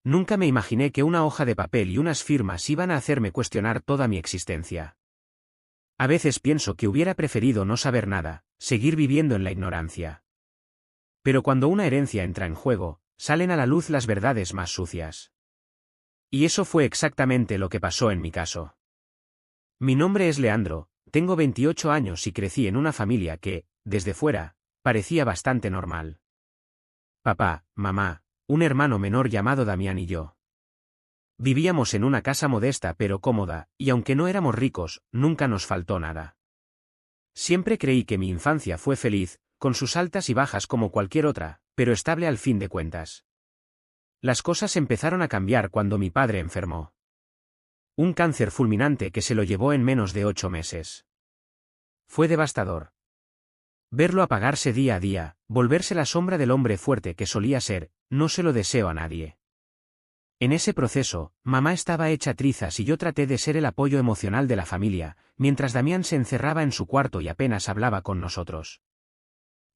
Nunca me imaginé que una hoja de papel y unas firmas iban a hacerme cuestionar toda mi existencia. A veces pienso que hubiera preferido no saber nada, seguir viviendo en la ignorancia. Pero cuando una herencia entra en juego, salen a la luz las verdades más sucias. Y eso fue exactamente lo que pasó en mi caso. Mi nombre es Leandro, tengo 28 años y crecí en una familia que, desde fuera, parecía bastante normal. Papá, mamá, un hermano menor llamado Damián y yo. Vivíamos en una casa modesta pero cómoda, y aunque no éramos ricos, nunca nos faltó nada. Siempre creí que mi infancia fue feliz, con sus altas y bajas como cualquier otra, pero estable al fin de cuentas. Las cosas empezaron a cambiar cuando mi padre enfermó. Un cáncer fulminante que se lo llevó en menos de 8 meses. Fue devastador. Verlo apagarse día a día, volverse la sombra del hombre fuerte que solía ser, no se lo deseo a nadie. En ese proceso, mamá estaba hecha trizas y yo traté de ser el apoyo emocional de la familia, mientras Damián se encerraba en su cuarto y apenas hablaba con nosotros.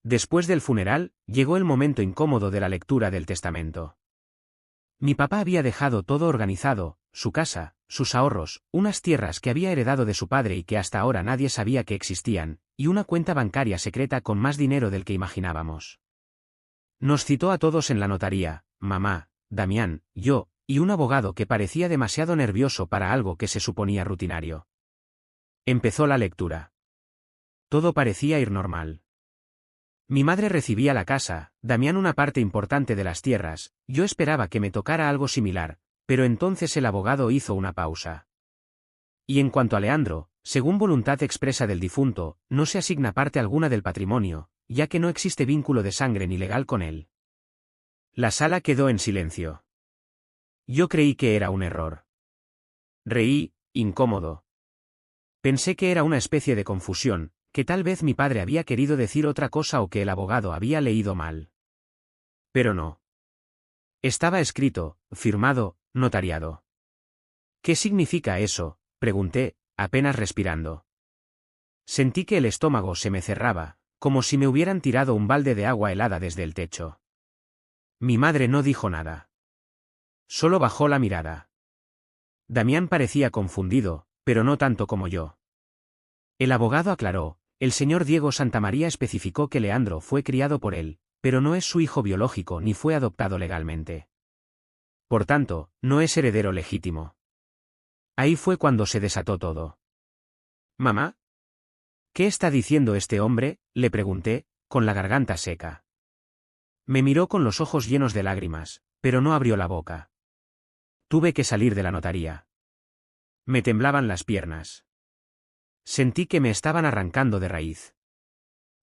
Después del funeral, llegó el momento incómodo de la lectura del testamento. Mi papá había dejado todo organizado, su casa, sus ahorros, unas tierras que había heredado de su padre y que hasta ahora nadie sabía que existían, y una cuenta bancaria secreta con más dinero del que imaginábamos. Nos citó a todos en la notaría, mamá, Damián, yo, y un abogado que parecía demasiado nervioso para algo que se suponía rutinario. Empezó la lectura. Todo parecía ir normal. Mi madre recibía la casa, Damián una parte importante de las tierras, yo esperaba que me tocara algo similar, pero entonces el abogado hizo una pausa. Y en cuanto a Leandro, según voluntad expresa del difunto, no se asigna parte alguna del patrimonio, ya que no existe vínculo de sangre ni legal con él. La sala quedó en silencio. Yo creí que era un error. Reí, incómodo. Pensé que era una especie de confusión, que tal vez mi padre había querido decir otra cosa o que el abogado había leído mal. Pero no. Estaba escrito, firmado, notariado. ¿Qué significa eso?, pregunté, apenas respirando. Sentí que el estómago se me cerraba, como si me hubieran tirado un balde de agua helada desde el techo. Mi madre no dijo nada. Solo bajó la mirada. Damián parecía confundido, pero no tanto como yo. El abogado aclaró, el señor Diego Santamaría especificó que Leandro fue criado por él, pero no es su hijo biológico ni fue adoptado legalmente. Por tanto, no es heredero legítimo. Ahí fue cuando se desató todo. ¿Mamá? ¿Qué está diciendo este hombre?, le pregunté, con la garganta seca. Me miró con los ojos llenos de lágrimas, pero no abrió la boca. Tuve que salir de la notaría. Me temblaban las piernas. Sentí que me estaban arrancando de raíz.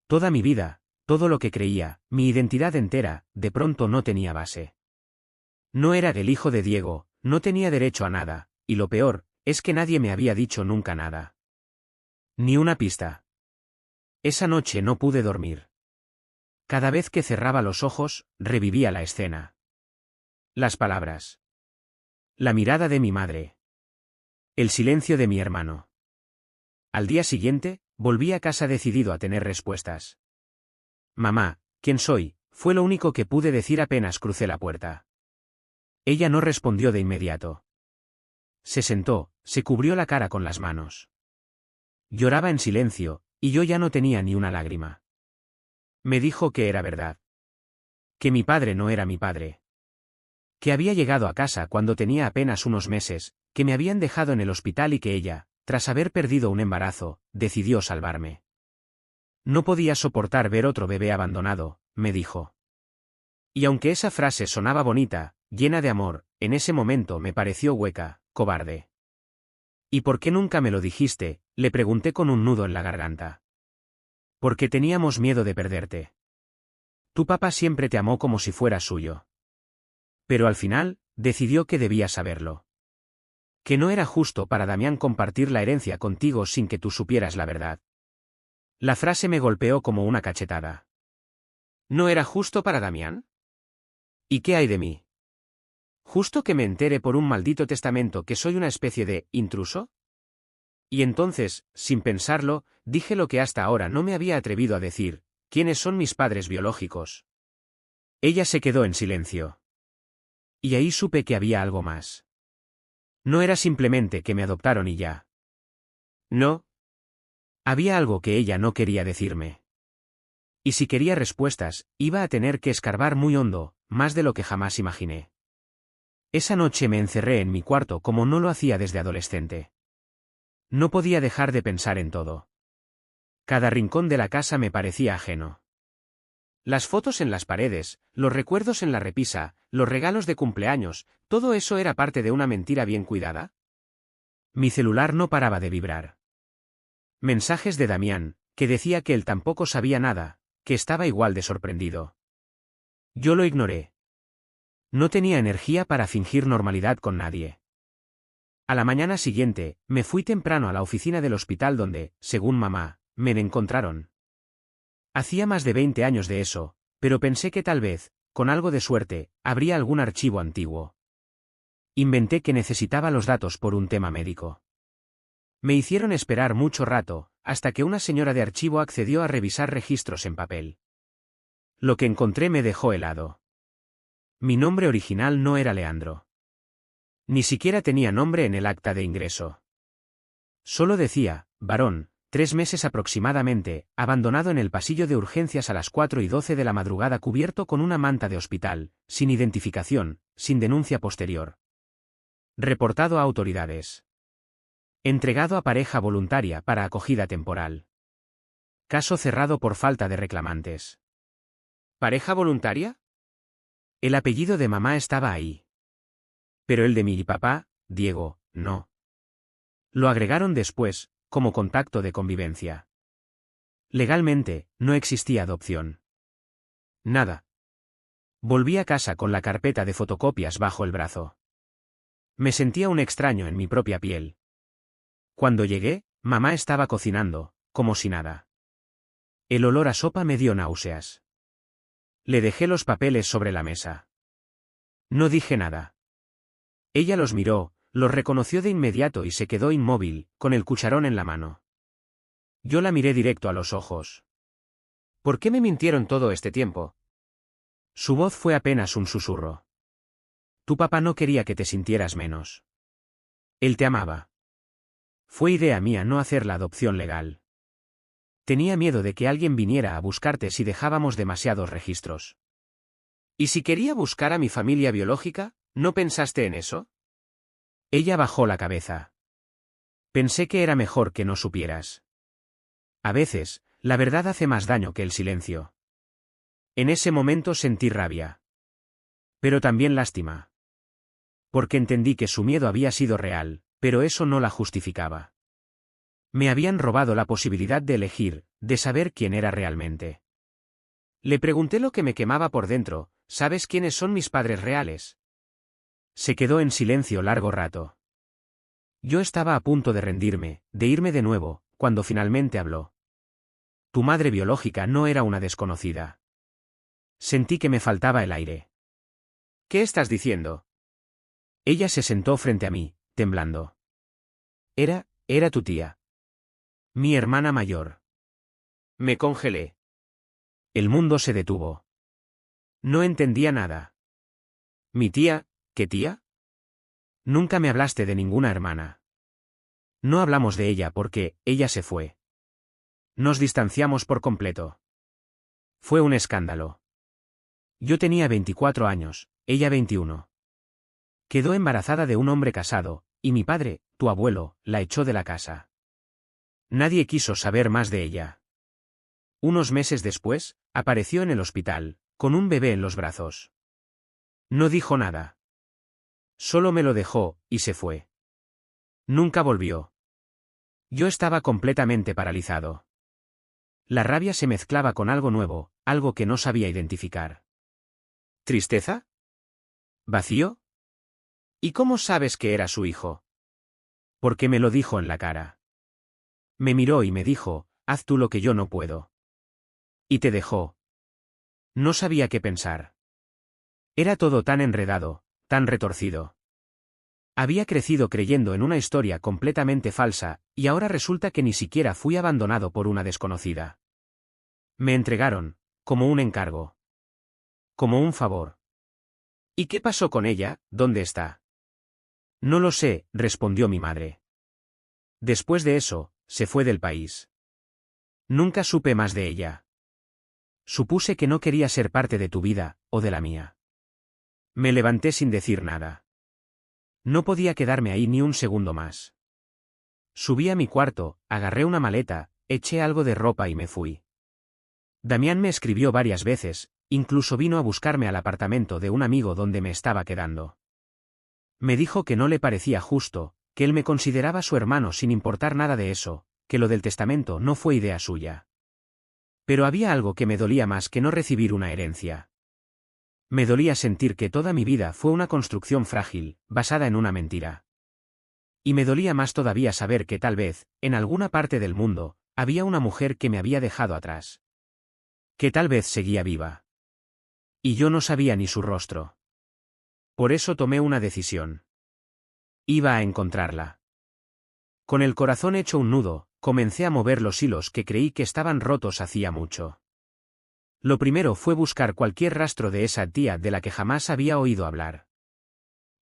Toda mi vida, todo lo que creía, mi identidad entera, de pronto no tenía base. No era el hijo de Diego, no tenía derecho a nada, y lo peor, es que nadie me había dicho nunca nada. Ni una pista. Esa noche no pude dormir. Cada vez que cerraba los ojos, revivía la escena. Las palabras. La mirada de mi madre. El silencio de mi hermano. Al día siguiente, volví a casa decidido a tener respuestas. Mamá, ¿quién soy?, fue lo único que pude decir apenas crucé la puerta. Ella no respondió de inmediato. Se sentó, se cubrió la cara con las manos. Lloraba en silencio, y yo ya no tenía ni una lágrima. Me dijo que era verdad. Que mi padre no era mi padre. Que había llegado a casa cuando tenía apenas unos meses, que me habían dejado en el hospital y que ella, tras haber perdido un embarazo, decidió salvarme. No podía soportar ver otro bebé abandonado, me dijo. Y aunque esa frase sonaba bonita, llena de amor, en ese momento me pareció hueca, cobarde. ¿Y por qué nunca me lo dijiste?, le pregunté con un nudo en la garganta. Porque teníamos miedo de perderte. Tu papá siempre te amó como si fuera suyo. Pero al final, decidió que debía saberlo. Que no era justo para Damián compartir la herencia contigo sin que tú supieras la verdad. La frase me golpeó como una cachetada. ¿No era justo para Damián? ¿Y qué hay de mí? ¿Justo que me entere por un maldito testamento que soy una especie de intruso? Y entonces, sin pensarlo, dije lo que hasta ahora no me había atrevido a decir: ¿quiénes son mis padres biológicos? Ella se quedó en silencio. Y ahí supe que había algo más. No era simplemente que me adoptaron y ya. No. Había algo que ella no quería decirme. Y si quería respuestas, iba a tener que escarbar muy hondo, más de lo que jamás imaginé. Esa noche me encerré en mi cuarto como no lo hacía desde adolescente. No podía dejar de pensar en todo. Cada rincón de la casa me parecía ajeno. Las fotos en las paredes, los recuerdos en la repisa, los regalos de cumpleaños, ¿todo eso era parte de una mentira bien cuidada? Mi celular no paraba de vibrar. Mensajes de Damián, que decía que él tampoco sabía nada, que estaba igual de sorprendido. Yo lo ignoré. No tenía energía para fingir normalidad con nadie. A la mañana siguiente, me fui temprano a la oficina del hospital donde, según mamá, me encontraron. Hacía más de 20 años de eso, pero pensé que tal vez, con algo de suerte, habría algún archivo antiguo. Inventé que necesitaba los datos por un tema médico. Me hicieron esperar mucho rato, hasta que una señora de archivo accedió a revisar registros en papel. Lo que encontré me dejó helado. Mi nombre original no era Leandro. Ni siquiera tenía nombre en el acta de ingreso. Solo decía, varón, 3 meses aproximadamente, abandonado en el pasillo de urgencias a las 4:12 de la madrugada cubierto con una manta de hospital, sin identificación, sin denuncia posterior. Reportado a autoridades. Entregado a pareja voluntaria para acogida temporal. Caso cerrado por falta de reclamantes. ¿Pareja voluntaria? El apellido de mamá estaba ahí. Pero el de mi papá, Diego, no. Lo agregaron después, como contacto de convivencia. Legalmente, no existía adopción. Nada. Volví a casa con la carpeta de fotocopias bajo el brazo. Me sentía un extraño en mi propia piel. Cuando llegué, mamá estaba cocinando, como si nada. El olor a sopa me dio náuseas. Le dejé los papeles sobre la mesa. No dije nada. Ella los miró, los reconoció de inmediato y se quedó inmóvil, con el cucharón en la mano. Yo la miré directo a los ojos. ¿Por qué me mintieron todo este tiempo? Su voz fue apenas un susurro. Tu papá no quería que te sintieras menos. Él te amaba. Fue idea mía no hacer la adopción legal. Tenía miedo de que alguien viniera a buscarte si dejábamos demasiados registros. ¿Y si quería buscar a mi familia biológica, no pensaste en eso? Ella bajó la cabeza. Pensé que era mejor que no supieras. A veces, la verdad hace más daño que el silencio. En ese momento sentí rabia. Pero también lástima. Porque entendí que su miedo había sido real, pero eso no la justificaba. Me habían robado la posibilidad de elegir, de saber quién era realmente. Le pregunté lo que me quemaba por dentro, ¿sabes quiénes son mis padres reales? Se quedó en silencio largo rato. Yo estaba a punto de rendirme, de irme de nuevo, cuando finalmente habló. Tu madre biológica no era una desconocida. Sentí que me faltaba el aire. ¿Qué estás diciendo? Ella se sentó frente a mí, temblando. Era tu tía. Mi hermana mayor. Me congelé. El mundo se detuvo. No entendía nada. ¿Mi tía? ¿Qué tía? Nunca me hablaste de ninguna hermana. No hablamos de ella porque ella se fue. Nos distanciamos por completo. Fue un escándalo. Yo tenía 24 años, ella 21. Quedó embarazada de un hombre casado, y mi padre, tu abuelo, la echó de la casa. Nadie quiso saber más de ella. Unos meses después, apareció en el hospital, con un bebé en los brazos. No dijo nada. Solo me lo dejó, y se fue. Nunca volvió. Yo estaba completamente paralizado. La rabia se mezclaba con algo nuevo, algo que no sabía identificar. ¿Tristeza? ¿Vacío? ¿Y cómo sabes que era su hijo? Porque me lo dijo en la cara. Me miró y me dijo, haz tú lo que yo no puedo. Y te dejó. No sabía qué pensar. Era todo tan enredado, tan retorcido. Había crecido creyendo en una historia completamente falsa, y ahora resulta que ni siquiera fui abandonado por una desconocida. Me entregaron, como un encargo. Como un favor. ¿Y qué pasó con ella? ¿Dónde está? No lo sé, respondió mi madre. Después de eso, se fue del país. Nunca supe más de ella. Supuse que no quería ser parte de tu vida, o de la mía. Me levanté sin decir nada. No podía quedarme ahí ni un segundo más. Subí a mi cuarto, agarré una maleta, eché algo de ropa y me fui. Damián me escribió varias veces, incluso vino a buscarme al apartamento de un amigo donde me estaba quedando. Me dijo que no le parecía justo, que él me consideraba su hermano sin importar nada de eso, que lo del testamento no fue idea suya. Pero había algo que me dolía más que no recibir una herencia. Me dolía sentir que toda mi vida fue una construcción frágil, basada en una mentira. Y me dolía más todavía saber que tal vez, en alguna parte del mundo, había una mujer que me había dejado atrás. Que tal vez seguía viva. Y yo no sabía ni su rostro. Por eso tomé una decisión. Iba a encontrarla. Con el corazón hecho un nudo, comencé a mover los hilos que creí que estaban rotos hacía mucho. Lo primero fue buscar cualquier rastro de esa tía de la que jamás había oído hablar.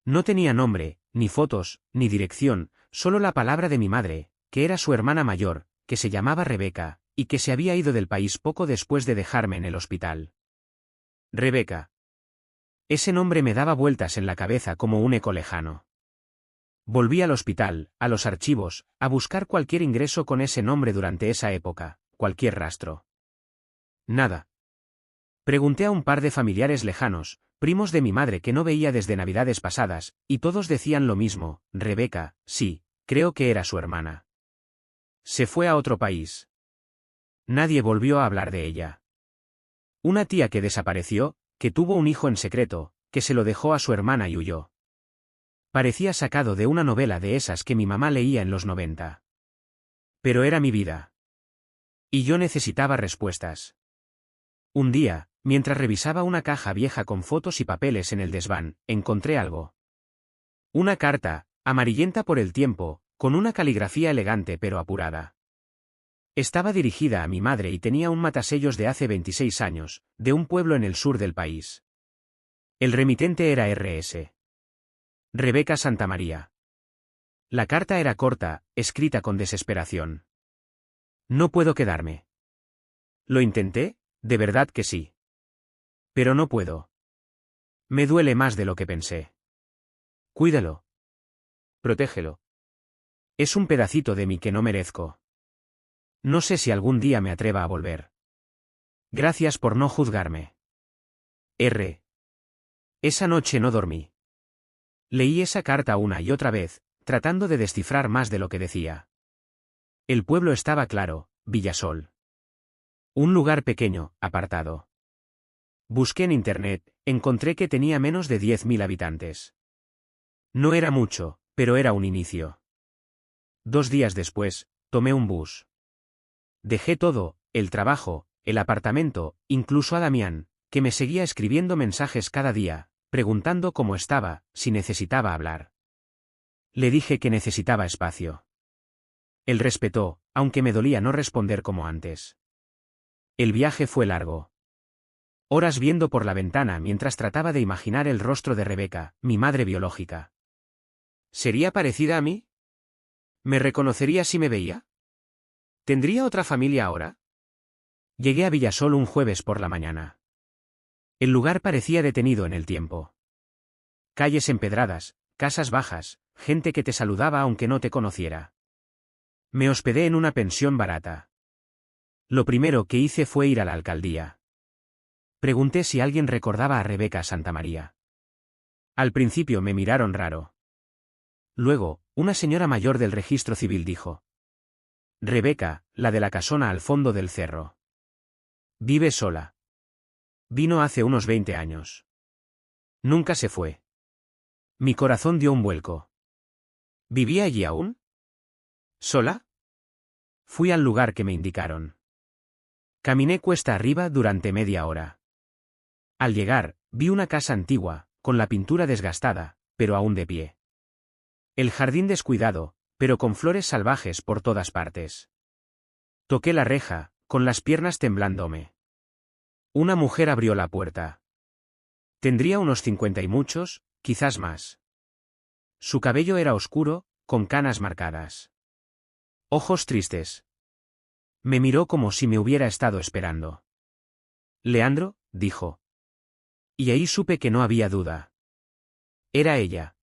No tenía nombre, ni fotos, ni dirección, solo la palabra de mi madre, que era su hermana mayor, que se llamaba Rebeca, y que se había ido del país poco después de dejarme en el hospital. Rebeca. Ese nombre me daba vueltas en la cabeza como un eco lejano. Volví al hospital, a los archivos, a buscar cualquier ingreso con ese nombre durante esa época, cualquier rastro. Nada. Pregunté a un par de familiares lejanos, primos de mi madre que no veía desde Navidades pasadas, y todos decían lo mismo: Rebeca, sí, creo que era su hermana. Se fue a otro país. Nadie volvió a hablar de ella. Una tía que desapareció, que tuvo un hijo en secreto, que se lo dejó a su hermana y huyó. Parecía sacado de una novela de esas que mi mamá leía en los 90. Pero era mi vida. Y yo necesitaba respuestas. Un día, mientras revisaba una caja vieja con fotos y papeles en el desván, encontré algo. Una carta, amarillenta por el tiempo, con una caligrafía elegante pero apurada. Estaba dirigida a mi madre y tenía un matasellos de hace 26 años, de un pueblo en el sur del país. El remitente era R.S. Rebeca Santamaría. La carta era corta, escrita con desesperación. No puedo quedarme. ¿Lo intenté? De verdad que sí. Pero no puedo. Me duele más de lo que pensé. Cuídalo. Protégelo. Es un pedacito de mí que no merezco. No sé si algún día me atreva a volver. Gracias por no juzgarme. R. Esa noche no dormí. Leí esa carta una y otra vez, tratando de descifrar más de lo que decía. El pueblo estaba claro: Villasol. Un lugar pequeño, apartado. Busqué en internet, encontré que tenía menos de 10.000 habitantes. No era mucho, pero era un inicio. 2 días después, tomé un bus. Dejé todo: el trabajo, el apartamento, incluso a Damián, que me seguía escribiendo mensajes cada día, preguntando cómo estaba, si necesitaba hablar. Le dije que necesitaba espacio. Él respetó, aunque me dolía no responder como antes. El viaje fue largo. Horas viendo por la ventana mientras trataba de imaginar el rostro de Rebeca, mi madre biológica. ¿Sería parecida a mí? ¿Me reconocería si me veía? ¿Tendría otra familia ahora? Llegué a Villasol un jueves por la mañana. El lugar parecía detenido en el tiempo. Calles empedradas, casas bajas, gente que te saludaba aunque no te conociera. Me hospedé en una pensión barata. Lo primero que hice fue ir a la alcaldía. Pregunté si alguien recordaba a Rebeca Santamaría. Al principio me miraron raro. Luego, una señora mayor del registro civil dijo: Rebeca, la de la casona al fondo del cerro. Vive sola. Vino hace unos 20 años. Nunca se fue. Mi corazón dio un vuelco. ¿Vivía allí aún? ¿Sola? Fui al lugar que me indicaron. Caminé cuesta arriba durante media hora. Al llegar, vi una casa antigua, con la pintura desgastada, pero aún de pie. El jardín descuidado, pero con flores salvajes por todas partes. Toqué la reja, con las piernas temblándome. Una mujer abrió la puerta. Tendría unos 50 y muchos, quizás más. Su cabello era oscuro, con canas marcadas. Ojos tristes. Me miró como si me hubiera estado esperando. Leandro, dijo. Y ahí supe que no había duda. Era ella.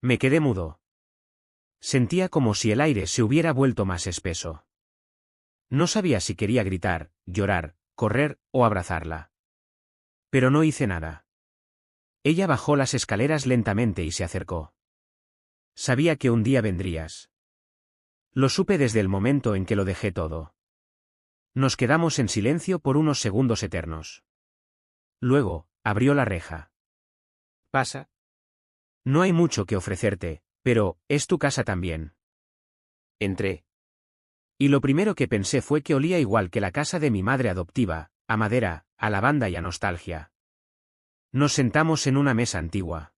Me quedé mudo. Sentía como si el aire se hubiera vuelto más espeso. No sabía si quería gritar, llorar, correr o abrazarla. Pero no hice nada. Ella bajó las escaleras lentamente y se acercó. Sabía que un día vendrías. Lo supe desde el momento en que lo dejé todo. Nos quedamos en silencio por unos segundos eternos. Luego, abrió la reja. Pasa. No hay mucho que ofrecerte, pero es tu casa también. Entré. Y lo primero que pensé fue que olía igual que la casa de mi madre adoptiva, a madera, a lavanda y a nostalgia. Nos sentamos en una mesa antigua.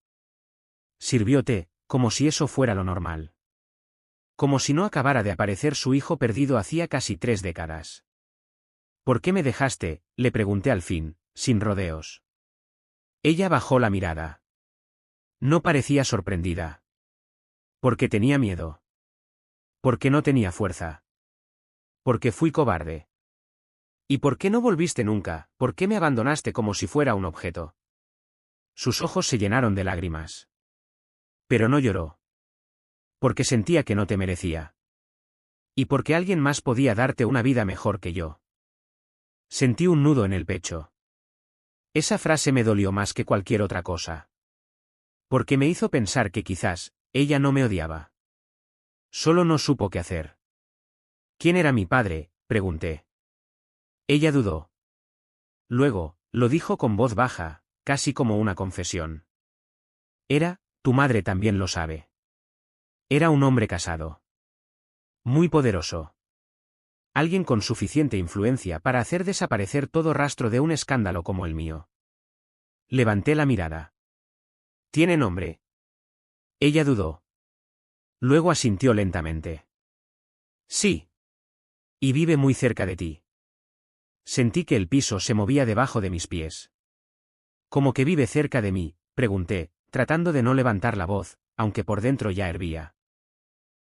Sirvió té, como si eso fuera lo normal. Como si no acabara de aparecer su hijo perdido hacía casi 3 décadas. ¿Por qué me dejaste?, le pregunté al fin, sin rodeos. Ella bajó la mirada. No parecía sorprendida. Porque tenía miedo. Porque no tenía fuerza. Porque fui cobarde. ¿Y por qué no volviste nunca? ¿Por qué me abandonaste como si fuera un objeto? Sus ojos se llenaron de lágrimas. Pero no lloró. Porque sentía que no te merecía. Y porque alguien más podía darte una vida mejor que yo. Sentí un nudo en el pecho. Esa frase me dolió más que cualquier otra cosa. Porque me hizo pensar que quizás, ella no me odiaba. Solo no supo qué hacer. ¿Quién era mi padre?, pregunté. Ella dudó. Luego, lo dijo con voz baja, casi como una confesión. Tu madre también lo sabe. Era un hombre casado. Muy poderoso. Alguien con suficiente influencia para hacer desaparecer todo rastro de un escándalo como el mío. Levanté la mirada. ¿Tiene nombre? Ella dudó. Luego asintió lentamente. Sí. Y vive muy cerca de ti. Sentí que el piso se movía debajo de mis pies. ¿Cómo que vive cerca de mí?, pregunté, tratando de no levantar la voz, aunque por dentro ya hervía.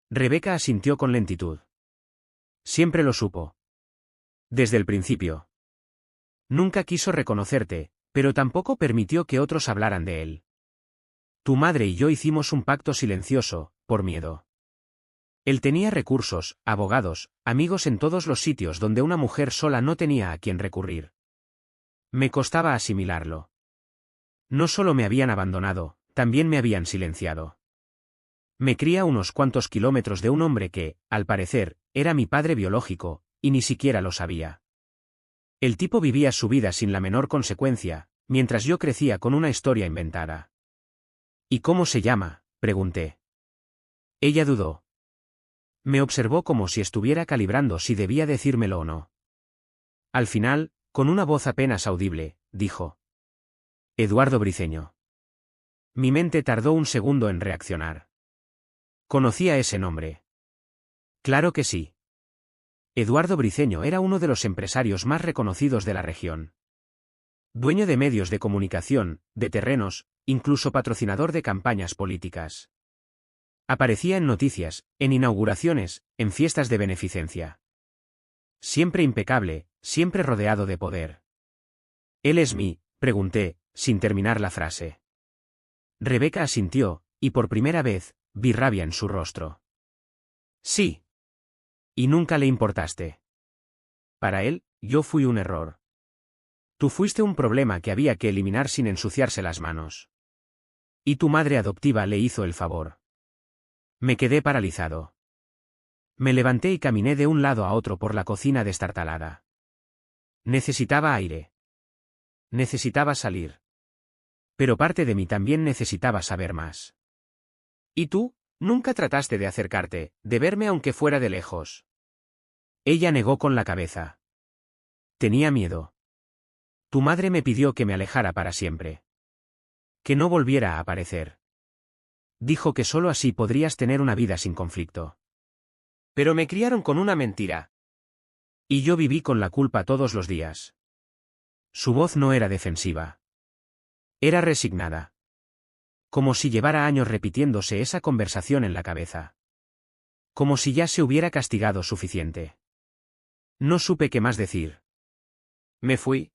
Rebeca asintió con lentitud. Siempre lo supo. Desde el principio. Nunca quiso reconocerte, pero tampoco permitió que otros hablaran de él. Tu madre y yo hicimos un pacto silencioso, por miedo. Él tenía recursos, abogados, amigos en todos los sitios donde una mujer sola no tenía a quien recurrir. Me costaba asimilarlo. No solo me habían abandonado, también me habían silenciado. Me cría a unos cuantos kilómetros de un hombre que, al parecer, era mi padre biológico, y ni siquiera lo sabía. El tipo vivía su vida sin la menor consecuencia, mientras yo crecía con una historia inventada. ¿Y cómo se llama?, pregunté. Ella dudó. Me observó como si estuviera calibrando si debía decírmelo o no. Al final, con una voz apenas audible, dijo. Eduardo Briceño. Mi mente tardó un segundo en reaccionar. ¿Conocía ese nombre? Claro que sí. Eduardo Briceño era uno de los empresarios más reconocidos de la región. Dueño de medios de comunicación, de terrenos, incluso patrocinador de campañas políticas. Aparecía en noticias, en inauguraciones, en fiestas de beneficencia. Siempre impecable, siempre rodeado de poder. ¿Él es mí?, pregunté, sin terminar la frase. Rebeca asintió, y por primera vez, vi rabia en su rostro. Sí. Y nunca le importaste. Para él, yo fui un error. Tú fuiste un problema que había que eliminar sin ensuciarse las manos. Y tu madre adoptiva le hizo el favor. Me quedé paralizado. Me levanté y caminé de un lado a otro por la cocina destartalada. Necesitaba aire. Necesitaba salir. Pero parte de mí también necesitaba saber más. ¿Y tú? Nunca trataste de acercarte, de verme aunque fuera de lejos. Ella negó con la cabeza. Tenía miedo. Tu madre me pidió que me alejara para siempre. Que no volviera a aparecer. Dijo que solo así podrías tener una vida sin conflicto. Pero me criaron con una mentira. Y yo viví con la culpa todos los días. Su voz no era defensiva. Era resignada. Como si llevara años repitiéndose esa conversación en la cabeza. Como si ya se hubiera castigado suficiente. No supe qué más decir. Me fui.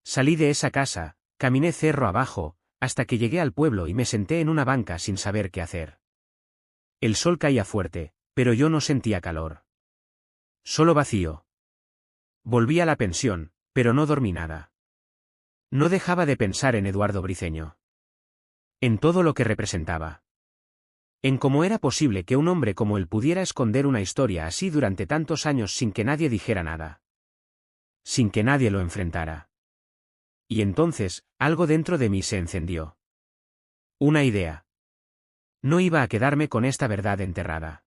Salí de esa casa, caminé cerro abajo, hasta que llegué al pueblo y me senté en una banca sin saber qué hacer. El sol caía fuerte, pero yo no sentía calor. Solo vacío. Volví a la pensión, pero no dormí nada. No dejaba de pensar en Eduardo Briceño. En todo lo que representaba. En cómo era posible que un hombre como él pudiera esconder una historia así durante tantos años sin que nadie dijera nada. Sin que nadie lo enfrentara. Y entonces, algo dentro de mí se encendió. Una idea. No iba a quedarme con esta verdad enterrada.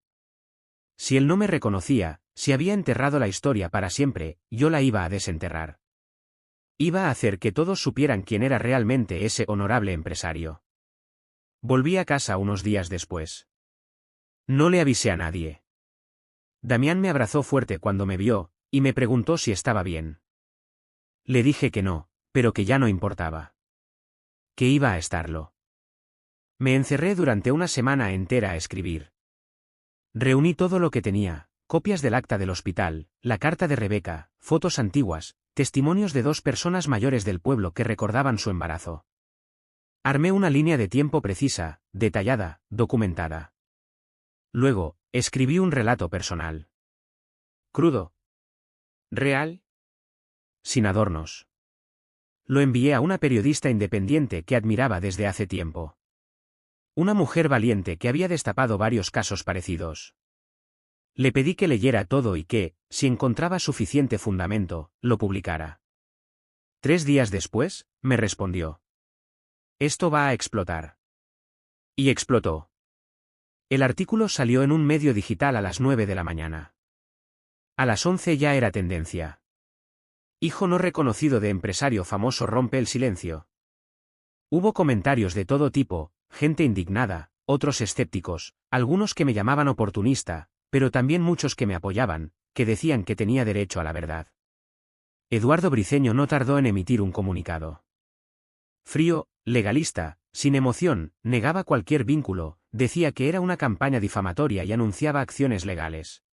Si él no me reconocía, si había enterrado la historia para siempre, yo la iba a desenterrar. Iba a hacer que todos supieran quién era realmente ese honorable empresario. Volví a casa unos días después. No le avisé a nadie. Damián me abrazó fuerte cuando me vio, y me preguntó si estaba bien. Le dije que no, pero que ya no importaba. Que iba a estarlo. Me encerré durante una semana entera a escribir. Reuní todo lo que tenía, copias del acta del hospital, la carta de Rebeca, fotos antiguas, testimonios de 2 personas mayores del pueblo que recordaban su embarazo. Armé una línea de tiempo precisa, detallada, documentada. Luego, escribí un relato personal. Crudo. Real. Sin adornos. Lo envié a una periodista independiente que admiraba desde hace tiempo. Una mujer valiente que había destapado varios casos parecidos. Le pedí que leyera todo y que, si encontraba suficiente fundamento, lo publicara. 3 días después, me respondió. Esto va a explotar. Y explotó. El artículo salió en un medio digital a las 9 de la mañana. A las 11 ya era tendencia. Hijo no reconocido de empresario famoso rompe el silencio. Hubo comentarios de todo tipo, gente indignada, otros escépticos, algunos que me llamaban oportunista, pero también muchos que me apoyaban, que decían que tenía derecho a la verdad. Eduardo Briceño no tardó en emitir un comunicado. Frío, legalista, sin emoción, negaba cualquier vínculo, decía que era una campaña difamatoria y anunciaba acciones legales.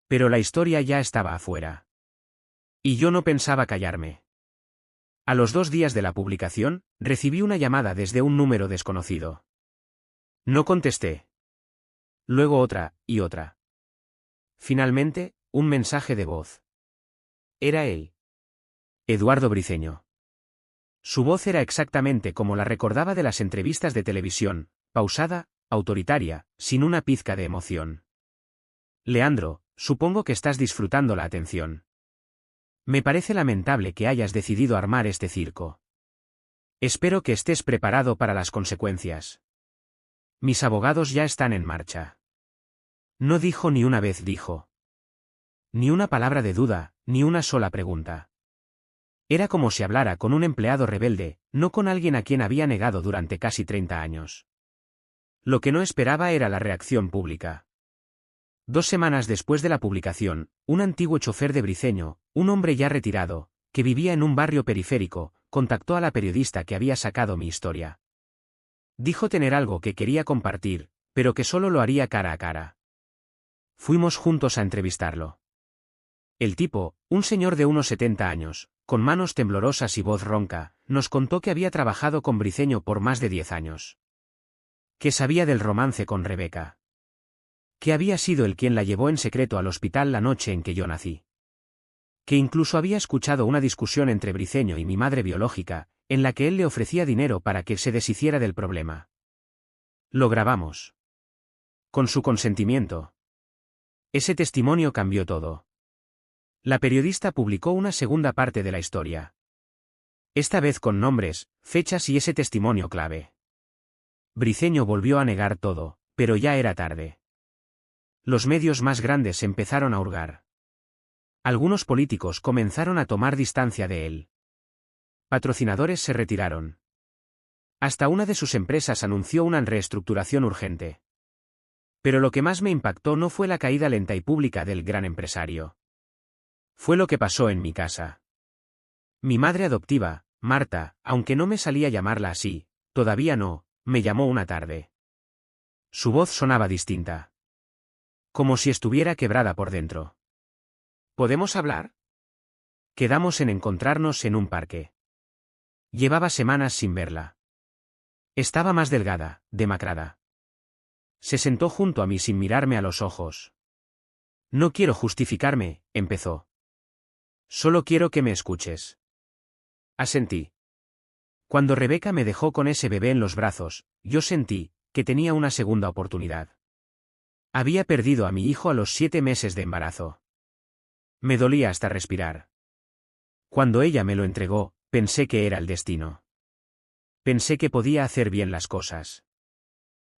Pero la historia ya estaba afuera. Y yo no pensaba callarme. A los 2 días de la publicación, recibí una llamada desde un número desconocido. No contesté. Luego otra, y otra. Finalmente, un mensaje de voz. Era él. Eduardo Briceño. Su voz era exactamente como la recordaba de las entrevistas de televisión, pausada, autoritaria, sin una pizca de emoción. Leandro, supongo que estás disfrutando la atención. Me parece lamentable que hayas decidido armar este circo. Espero que estés preparado para las consecuencias. Mis abogados ya están en marcha. No dijo ni una vez dijo. Ni una palabra de duda, ni una sola pregunta. Era como si hablara con un empleado rebelde, no con alguien a quien había negado durante casi 30 años. Lo que no esperaba era la reacción pública. 2 semanas después de la publicación, un antiguo chofer de Briceño, un hombre ya retirado, que vivía en un barrio periférico, contactó a la periodista que había sacado mi historia. Dijo tener algo que quería compartir, pero que solo lo haría cara a cara. Fuimos juntos a entrevistarlo. El tipo, un señor de unos 70 años, con manos temblorosas y voz ronca, nos contó que había trabajado con Briceño por más de 10 años. Que sabía del romance con Rebeca. Que había sido él quien la llevó en secreto al hospital la noche en que yo nací. Que incluso había escuchado una discusión entre Briceño y mi madre biológica, en la que él le ofrecía dinero para que se deshiciera del problema. Lo grabamos. Con su consentimiento. Ese testimonio cambió todo. La periodista publicó una segunda parte de la historia. Esta vez con nombres, fechas y ese testimonio clave. Briceño volvió a negar todo, pero ya era tarde. Los medios más grandes empezaron a hurgar. Algunos políticos comenzaron a tomar distancia de él. Patrocinadores se retiraron. Hasta una de sus empresas anunció una reestructuración urgente. Pero lo que más me impactó no fue la caída lenta y pública del gran empresario. Fue lo que pasó en mi casa. Mi madre adoptiva, Marta, aunque no me salía llamarla así, todavía no, me llamó una tarde. Su voz sonaba distinta. Como si estuviera quebrada por dentro. ¿Podemos hablar? Quedamos en encontrarnos en un parque. Llevaba semanas sin verla. Estaba más delgada, demacrada. Se sentó junto a mí sin mirarme a los ojos. No quiero justificarme, empezó. Solo quiero que me escuches. Asentí. Cuando Rebeca me dejó con ese bebé en los brazos, yo sentí que tenía una segunda oportunidad. Había perdido a mi hijo a los 7 meses de embarazo. Me dolía hasta respirar. Cuando ella me lo entregó, pensé que era el destino. Pensé que podía hacer bien las cosas.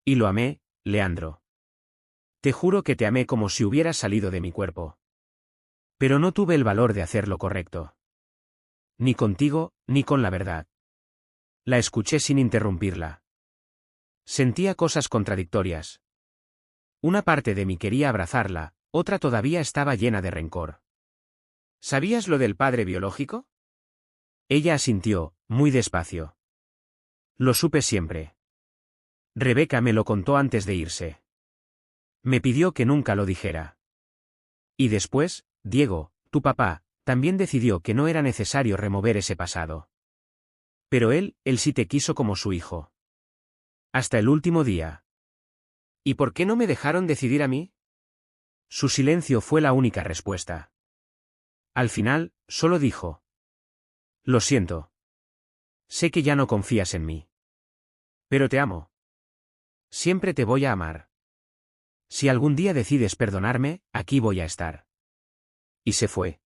Y lo amé, Leandro. Te juro que te amé como si hubieras salido de mi cuerpo. Pero no tuve el valor de hacer lo correcto. Ni contigo, ni con la verdad. La escuché sin interrumpirla. Sentía cosas contradictorias. Una parte de mí quería abrazarla, otra todavía estaba llena de rencor. ¿Sabías lo del padre biológico? Ella asintió, muy despacio. Lo supe siempre. Rebeca me lo contó antes de irse. Me pidió que nunca lo dijera. Y después, Diego, tu papá, también decidió que no era necesario remover ese pasado. Pero él sí te quiso como su hijo. Hasta el último día. ¿Y por qué no me dejaron decidir a mí? Su silencio fue la única respuesta. Al final, solo dijo. Lo siento. Sé que ya no confías en mí. Pero te amo. Siempre te voy a amar. Si algún día decides perdonarme, aquí voy a estar. Y se fue.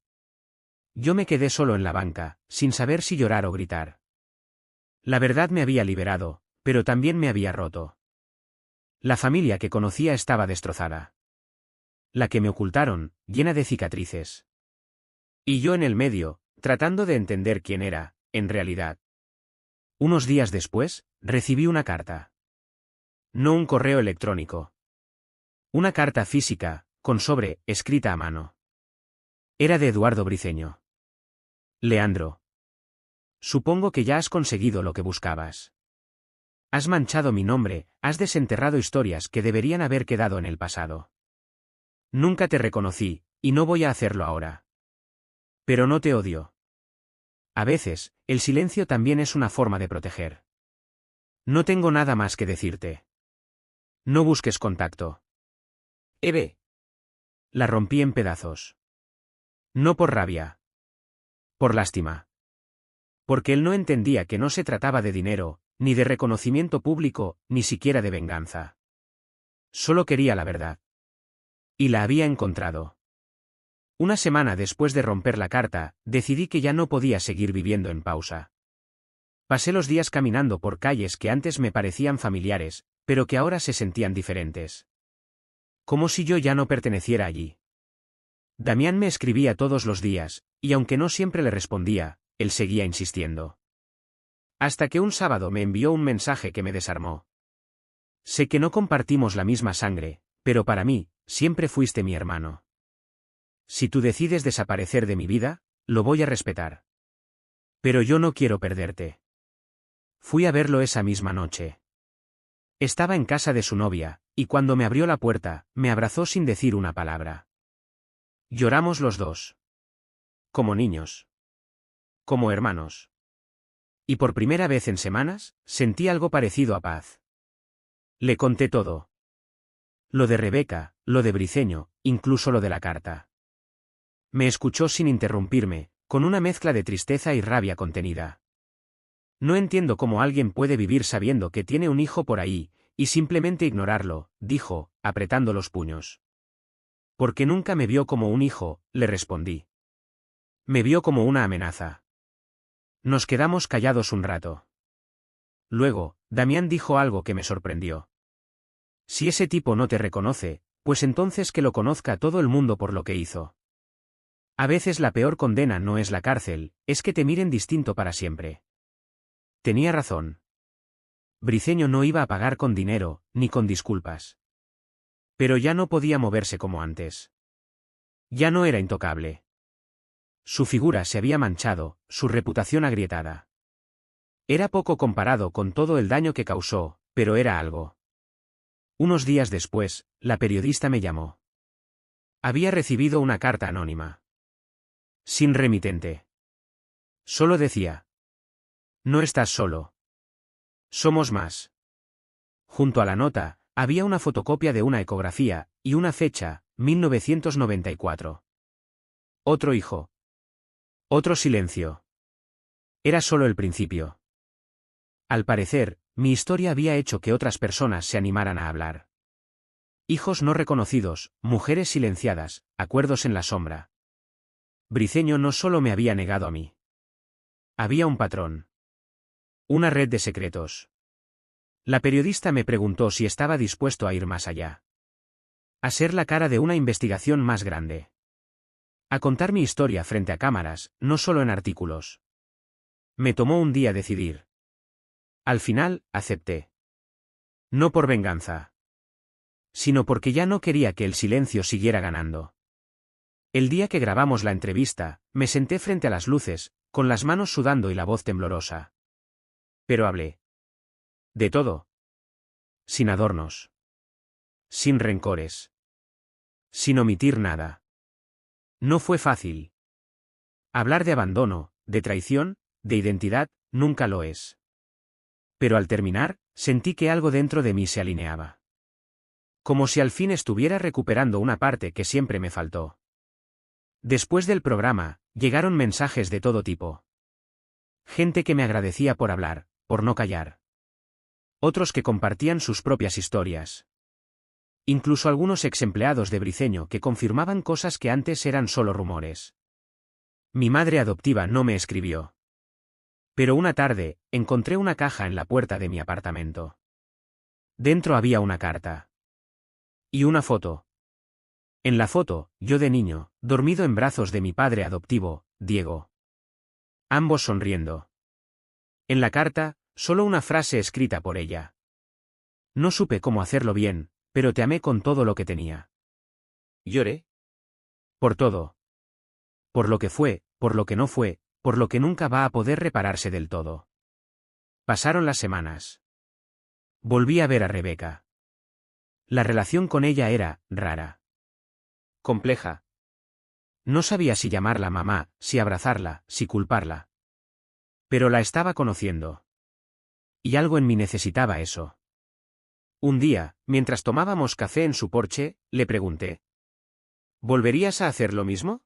Yo me quedé solo en la banca, sin saber si llorar o gritar. La verdad me había liberado, pero también me había roto. La familia que conocía estaba destrozada. La que me ocultaron, llena de cicatrices. Y yo en el medio, tratando de entender quién era, en realidad. Unos días después, recibí una carta. No un correo electrónico. Una carta física, con sobre, escrita a mano. Era de Eduardo Briceño. Leandro. Supongo que ya has conseguido lo que buscabas. Has manchado mi nombre, has desenterrado historias que deberían haber quedado en el pasado. Nunca te reconocí, y no voy a hacerlo ahora. Pero no te odio. A veces, el silencio también es una forma de proteger. No tengo nada más que decirte. No busques contacto. Eve. La rompí en pedazos. No por rabia. Por lástima. Porque él no entendía que no se trataba de dinero, ni de reconocimiento público, ni siquiera de venganza. Solo quería la verdad. Y la había encontrado. Una semana después de romper la carta, decidí que ya no podía seguir viviendo en pausa. Pasé los días caminando por calles que antes me parecían familiares, pero que ahora se sentían diferentes. Como si yo ya no perteneciera allí. Damián me escribía todos los días, y aunque no siempre le respondía, él seguía insistiendo. Hasta que un sábado me envió un mensaje que me desarmó. Sé que no compartimos la misma sangre, pero para mí, siempre fuiste mi hermano. Si tú decides desaparecer de mi vida, lo voy a respetar. Pero yo no quiero perderte. Fui a verlo esa misma noche. Estaba en casa de su novia, y cuando me abrió la puerta, me abrazó sin decir una palabra. Lloramos los dos. Como niños. Como hermanos. Y por primera vez en semanas, sentí algo parecido a paz. Le conté todo. Lo de Rebeca, lo de Briceño, incluso lo de la carta. Me escuchó sin interrumpirme, con una mezcla de tristeza y rabia contenida. No entiendo cómo alguien puede vivir sabiendo que tiene un hijo por ahí, y simplemente ignorarlo, dijo, apretando los puños. Porque nunca me vio como un hijo, le respondí. Me vio como una amenaza. Nos quedamos callados un rato. Luego, Damián dijo algo que me sorprendió. Si ese tipo no te reconoce, pues entonces que lo conozca todo el mundo por lo que hizo. A veces la peor condena no es la cárcel, es que te miren distinto para siempre. Tenía razón. Briceño no iba a pagar con dinero, ni con disculpas. Pero ya no podía moverse como antes. Ya no era intocable. Su figura se había manchado, su reputación agrietada. Era poco comparado con todo el daño que causó, pero era algo. Unos días después, la periodista me llamó. Había recibido una carta anónima. Sin remitente. Solo decía: no estás solo. Somos más. Junto a la nota, había una fotocopia de una ecografía, y una fecha, 1994. Otro hijo. Otro silencio. Era solo el principio. Al parecer, mi historia había hecho que otras personas se animaran a hablar. Hijos no reconocidos, mujeres silenciadas, acuerdos en la sombra. Briceño no solo me había negado a mí. Había un patrón. Una red de secretos. La periodista me preguntó si estaba dispuesto a ir más allá. A ser la cara de una investigación más grande. A contar mi historia frente a cámaras, no solo en artículos. Me tomó un día decidir. Al final, acepté. No por venganza. Sino porque ya no quería que el silencio siguiera ganando. El día que grabamos la entrevista, me senté frente a las luces, con las manos sudando y la voz temblorosa. Pero hablé. De todo. Sin adornos. Sin rencores. Sin omitir nada. No fue fácil. Hablar de abandono, de traición, de identidad, nunca lo es. Pero al terminar, sentí que algo dentro de mí se alineaba. Como si al fin estuviera recuperando una parte que siempre me faltó. Después del programa, llegaron mensajes de todo tipo. Gente que me agradecía por hablar, por no callar. Otros que compartían sus propias historias. Incluso algunos exempleados de Briceño que confirmaban cosas que antes eran solo rumores. Mi madre adoptiva no me escribió. Pero una tarde, encontré una caja en la puerta de mi apartamento. Dentro había una carta. Y una foto. En la foto, yo de niño, dormido en brazos de mi padre adoptivo, Diego. Ambos sonriendo. En la carta, solo una frase escrita por ella. No supe cómo hacerlo bien, pero te amé con todo lo que tenía. Lloré. Por todo. Por lo que fue, por lo que no fue, por lo que nunca va a poder repararse del todo. Pasaron las semanas. Volví a ver a Rebeca. La relación con ella era rara. Compleja. No sabía si llamarla mamá, si abrazarla, si culparla. Pero la estaba conociendo. Y algo en mí necesitaba eso. Un día, mientras tomábamos café en su porche, le pregunté: ¿volverías a hacer lo mismo?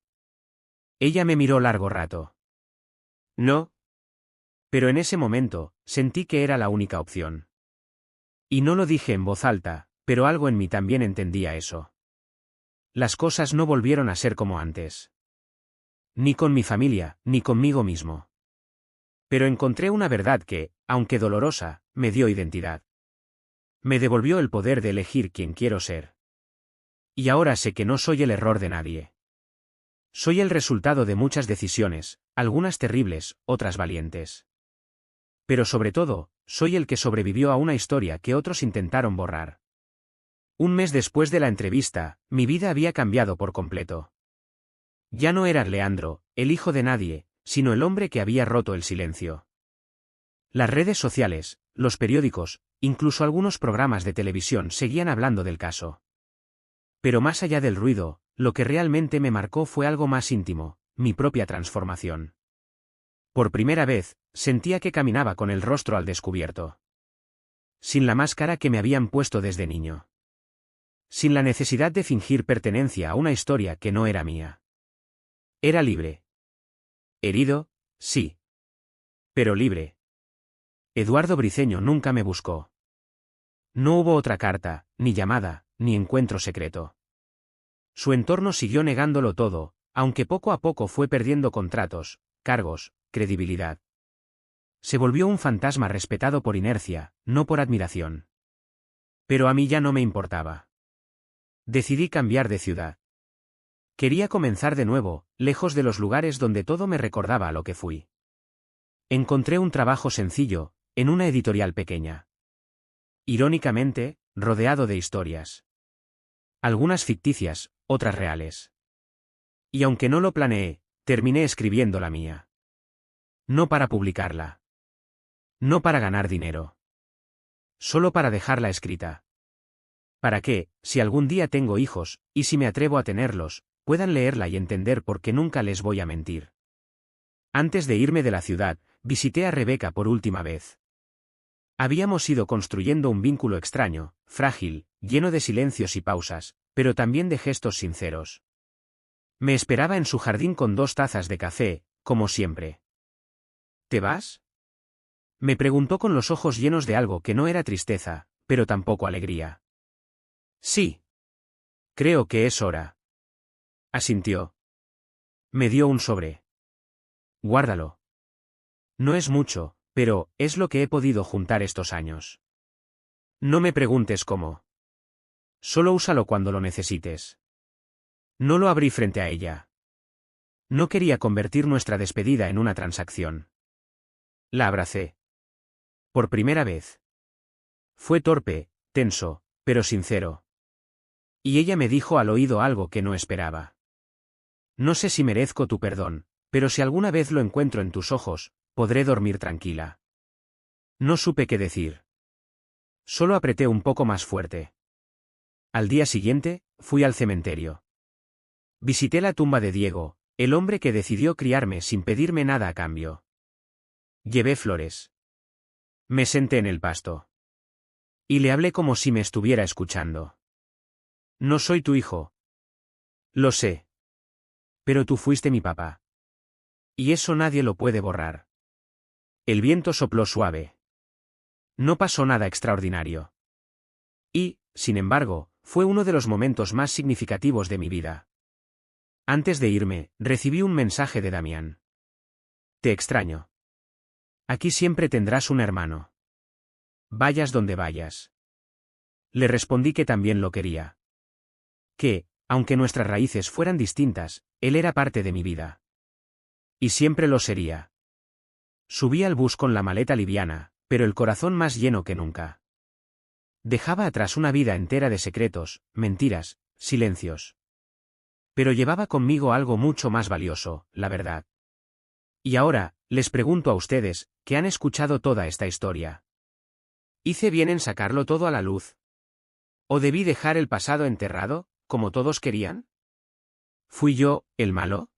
Ella me miró largo rato. No. Pero en ese momento, sentí que era la única opción. Y no lo dije en voz alta, pero algo en mí también entendía eso. Las cosas no volvieron a ser como antes. Ni con mi familia, ni conmigo mismo. Pero encontré una verdad que, aunque dolorosa, me dio identidad. Me devolvió el poder de elegir quién quiero ser. Y ahora sé que no soy el error de nadie. Soy el resultado de muchas decisiones, algunas terribles, otras valientes. Pero sobre todo, soy el que sobrevivió a una historia que otros intentaron borrar. Un mes después de la entrevista, mi vida había cambiado por completo. Ya no era Leandro, el hijo de nadie, sino el hombre que había roto el silencio. Las redes sociales, los periódicos, incluso algunos programas de televisión seguían hablando del caso. Pero más allá del ruido, lo que realmente me marcó fue algo más íntimo, mi propia transformación. Por primera vez, sentía que caminaba con el rostro al descubierto. Sin la máscara que me habían puesto desde niño. Sin la necesidad de fingir pertenencia a una historia que no era mía. Era libre. Herido, sí. Pero libre. Eduardo Briceño nunca me buscó. No hubo otra carta, ni llamada, ni encuentro secreto. Su entorno siguió negándolo todo, aunque poco a poco fue perdiendo contratos, cargos, credibilidad. Se volvió un fantasma respetado por inercia, no por admiración. Pero a mí ya no me importaba. Decidí cambiar de ciudad. Quería comenzar de nuevo, lejos de los lugares donde todo me recordaba a lo que fui. Encontré un trabajo sencillo, en una editorial pequeña. Irónicamente, rodeado de historias. Algunas ficticias, otras reales. Y aunque no lo planeé, terminé escribiendo la mía. No para publicarla. No para ganar dinero. Solo para dejarla escrita. Para que, si algún día tengo hijos, y si me atrevo a tenerlos, puedan leerla y entender por qué nunca les voy a mentir. Antes de irme de la ciudad, visité a Rebeca por última vez. Habíamos ido construyendo un vínculo extraño, frágil, lleno de silencios y pausas, pero también de gestos sinceros. Me esperaba en su jardín con 2 tazas de café, como siempre. ¿Te vas? Me preguntó con los ojos llenos de algo que no era tristeza, pero tampoco alegría. Sí. Creo que es hora. Asintió. Me dio un sobre. Guárdalo. No es mucho, pero es lo que he podido juntar estos años. No me preguntes cómo. Solo úsalo cuando lo necesites. No lo abrí frente a ella. No quería convertir nuestra despedida en una transacción. La abracé. Por primera vez. Fue torpe, tenso, pero sincero. Y ella me dijo al oído algo que no esperaba. No sé si merezco tu perdón, pero si alguna vez lo encuentro en tus ojos, podré dormir tranquila. No supe qué decir. Solo apreté un poco más fuerte. Al día siguiente, fui al cementerio. Visité la tumba de Diego, el hombre que decidió criarme sin pedirme nada a cambio. Llevé flores. Me senté en el pasto. Y le hablé como si me estuviera escuchando. No soy tu hijo. Lo sé. Pero tú fuiste mi papá. Y eso nadie lo puede borrar. El viento sopló suave. No pasó nada extraordinario. Y, sin embargo, fue uno de los momentos más significativos de mi vida. Antes de irme, recibí un mensaje de Damián. Te extraño. Aquí siempre tendrás un hermano. Vayas donde vayas. Le respondí que también lo quería. Que, aunque nuestras raíces fueran distintas, él era parte de mi vida. Y siempre lo sería. Subí al bus con la maleta liviana, pero el corazón más lleno que nunca. Dejaba atrás una vida entera de secretos, mentiras, silencios. Pero llevaba conmigo algo mucho más valioso, la verdad. Y ahora, les pregunto a ustedes, que han escuchado toda esta historia. ¿Hice bien en sacarlo todo a la luz? ¿O debí dejar el pasado enterrado, como todos querían? ¿Fui yo, el malo?